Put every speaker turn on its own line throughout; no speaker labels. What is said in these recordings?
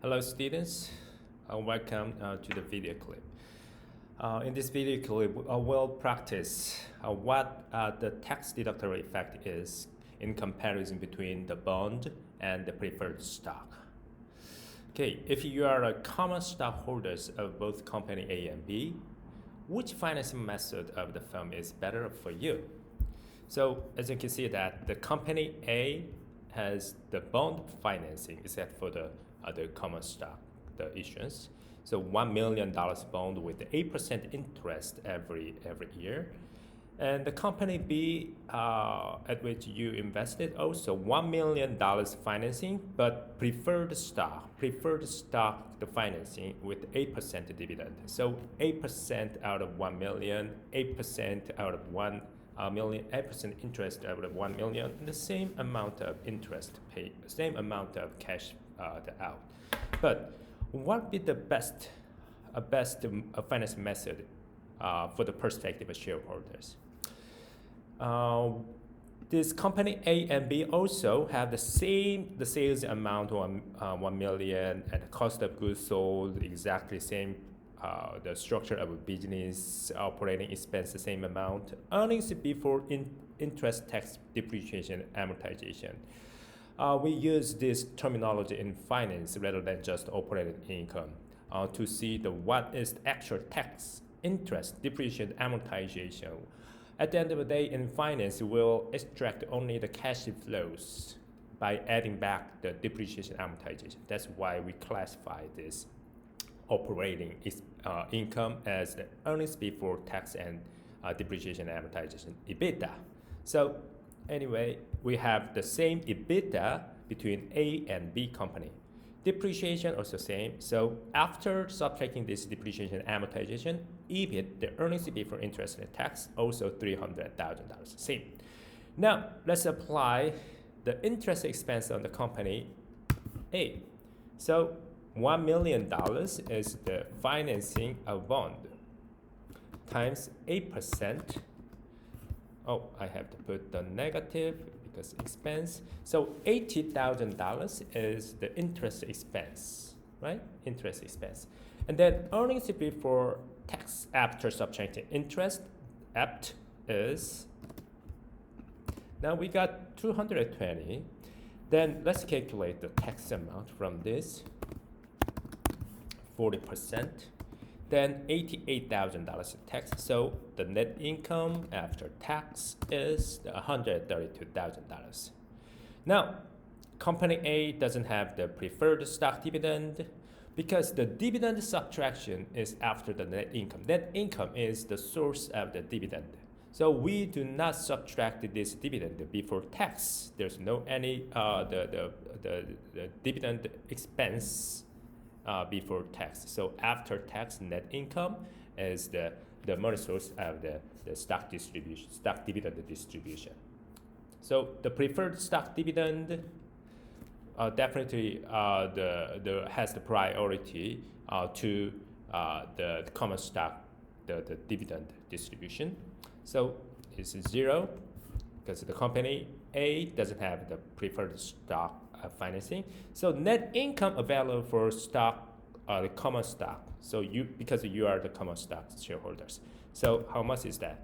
Hello students, welcome to the video clip. In this video clip, we'll practice what the tax deductible effect is in comparison between the bond and the preferred stock. Okay, if you are a common stockholders of both company A and B, which financing method of the firm is better for you? So as you can see that the company A has the bond financing except for the other common stock, the issuance. So $1 million bond with 8% interest every year. And the company B at which you invested also $1 million financing, but preferred stock, the financing with 8% dividend. So 8% out of 1 million, 8% out of 1 million, 8% interest out of 1 million, the same amount of interest paid, same amount of cash out. But what would be the best finance method for the perspective of shareholders? This company A and B also have the sales amount on 1 million and the cost of goods sold exactly same. The structure of a business, operating expense, the same amount. Earnings before interest, tax, depreciation, amortization. We use this terminology in finance rather than just operating income to see what is the actual tax, interest, depreciation, amortization. At the end of the day, in finance, we'll extract only the cash flows by adding back the depreciation, amortization. That's why we classify this operating income as the earnings before tax and depreciation and amortization, EBITDA. So anyway, we have the same EBITDA between A and B company. Depreciation also same. So after subtracting this depreciation and amortization, EBIT, the earnings before interest and tax, also $300,000, same. Now let's apply the interest expense on the company A. So $1 million is the financing of bond times 8%. Oh, I have to put the negative because expense. So $80,000 is the interest expense, right? Interest expense. And then earnings before tax after subtracting interest, EBT is, now we got 220. Then let's calculate the tax amount from this. 40%, then $88,000 in tax. So the net income after tax is $132,000. Now, company A doesn't have the preferred stock dividend because the dividend subtraction is after the net income. Net income is the source of the dividend. So we do not subtract this dividend before tax. There's no any the dividend expense before tax. So after tax net income is the money source of the stock distribution, stock dividend distribution. So the preferred stock dividend definitely has the priority to the common stock, the dividend distribution. So it's 0 because the company A doesn't have the preferred stock financing. So net income available for stock, the common stock. So because you are the common stock shareholders. So how much is that?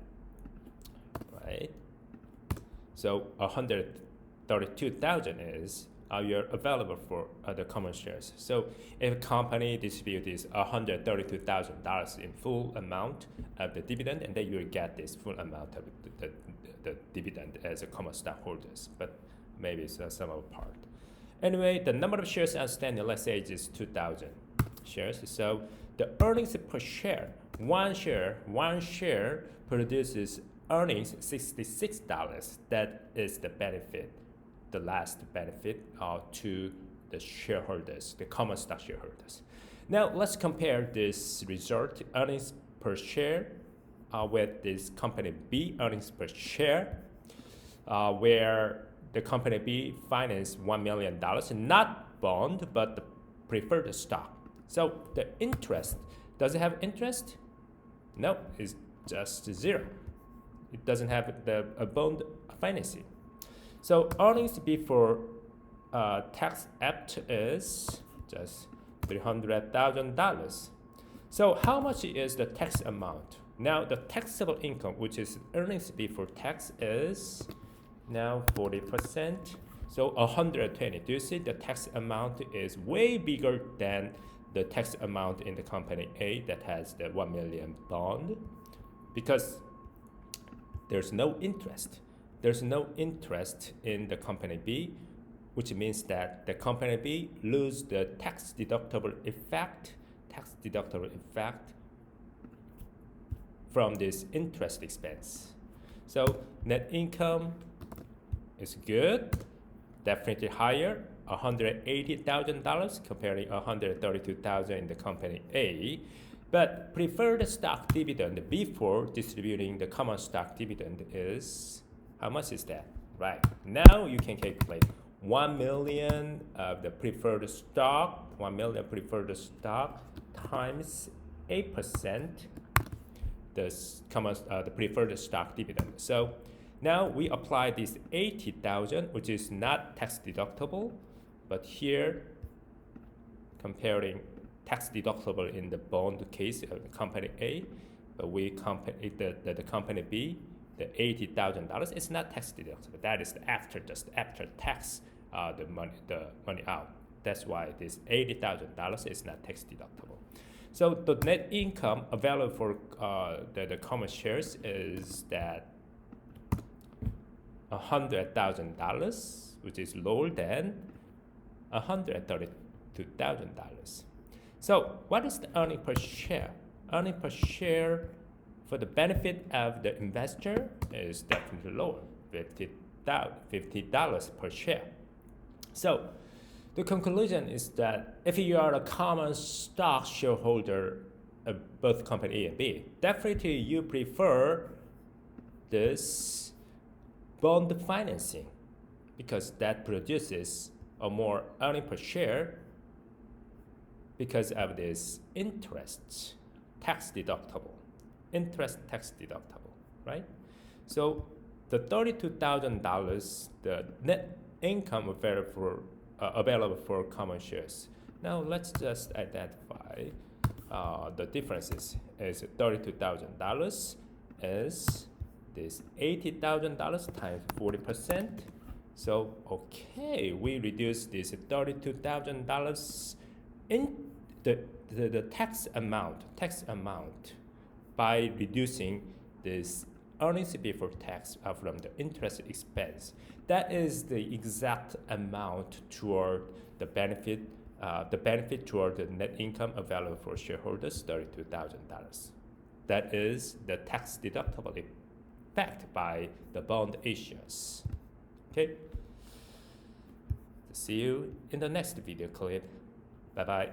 Right. So 132,000 is you're available for the common shares. So if a company distributes $132,000 in full amount of the dividend, and then you will get this full amount of the dividend as a common stockholders. But maybe it's a sum of part. Anyway, the number of shares outstanding, let's say, is 2,000 shares. So the earnings per share, one share produces earnings $66. That is the benefit, the last benefit to the shareholders, the common stock shareholders. Now let's compare this result, earnings per share, with this company B earnings per share, where the company B financed $1 million, not bond, but the preferred stock. So the interest, does it have interest? No, it's just 0. It doesn't have a bond financing. So earnings before tax EBT is just $300,000. So how much is the tax amount? Now the taxable income, which is earnings before tax, is now 40%. So 120. Do you see the tax amount is way bigger than the tax amount in the company A that has the 1 million bond? Because there's no interest. There's no interest in the company B, which means that the company B lose the tax deductible effect from this interest expense. So net income is good, definitely higher, $180,000 comparing $132,000 in the company A. But preferred stock dividend before distributing the common stock dividend is, how much is that? Right, now you can calculate 1 million of the preferred stock, 1 million preferred stock times 8% the preferred stock dividend. So now we apply this 80,000, which is not tax deductible, but here comparing tax deductible in the bond case of company A, but we compare the company B, the $80,000 is not tax deductible. That is after tax the money out. That's why this $80,000 is not tax deductible. So the net income available for the common shares is that $100,000, which is lower than $132,000. So what is the earning per share? Earning per share for the benefit of the investor is definitely lower, $50 per share. So the conclusion is that if you are a common stock shareholder of both company A and B, definitely you prefer this bond financing because that produces a more earning per share because of this interest tax deductible, right? So the $32,000, the net income available for common shares. Now let's just identify the differences. Is $32,000 is this $80,000 times 40%. So okay, we reduce this $32,000 in the tax amount by reducing this earnings before tax from the interest expense. That is the exact amount toward the benefit toward the net income available for shareholders, $32,000. That is the tax deductible effect by the bond issuance. Okay. See you in the next video clip. Bye bye.